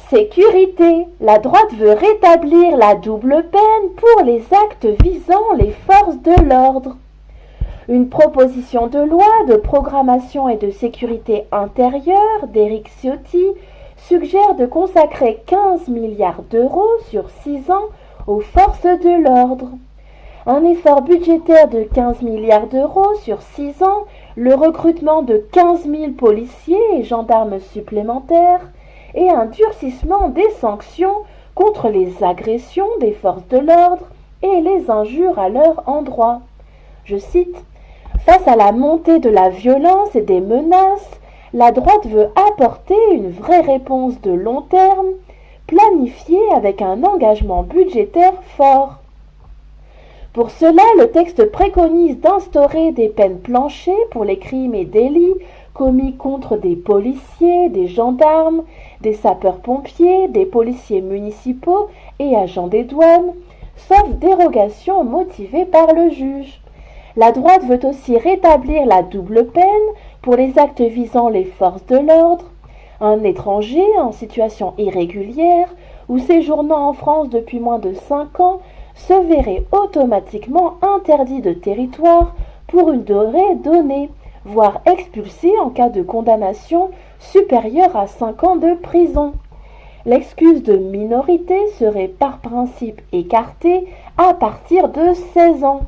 Sécurité. La droite veut rétablir la double peine pour les actes visant les forces de l'ordre. Une proposition de loi de programmation et de sécurité intérieure d'Éric Ciotti suggère de consacrer 15 milliards d'euros sur 6 ans aux forces de l'ordre. Un effort budgétaire de 15 milliards d'euros sur 6 ans, le recrutement de 15 000 policiers et gendarmes supplémentaires et un durcissement des sanctions contre les agressions des forces de l'ordre et les injures à leur endroit. Je cite, « Face à la montée de la violence et des menaces, la droite veut apporter une vraie réponse de long terme, planifiée avec un engagement budgétaire fort. Pour cela, le texte préconise d'instaurer des peines planchées pour les crimes et délits commis contre des policiers, des gendarmes, des sapeurs-pompiers, des policiers municipaux et agents des douanes, sauf dérogation motivée par le juge. La droite veut aussi rétablir la double peine pour les actes visant les forces de l'ordre. Un étranger en situation irrégulière ou séjournant en France depuis moins de 5 ans se verrait automatiquement interdit de territoire pour une durée donnée, voire expulsé en cas de condamnation supérieure à 5 ans de prison. L'excuse de minorité serait par principe écartée à partir de 16 ans.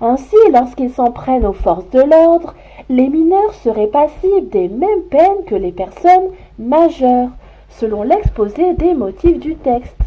Ainsi, lorsqu'ils s'en prennent aux forces de l'ordre, les mineurs seraient passibles des mêmes peines que les personnes majeures, selon l'exposé des motifs du texte.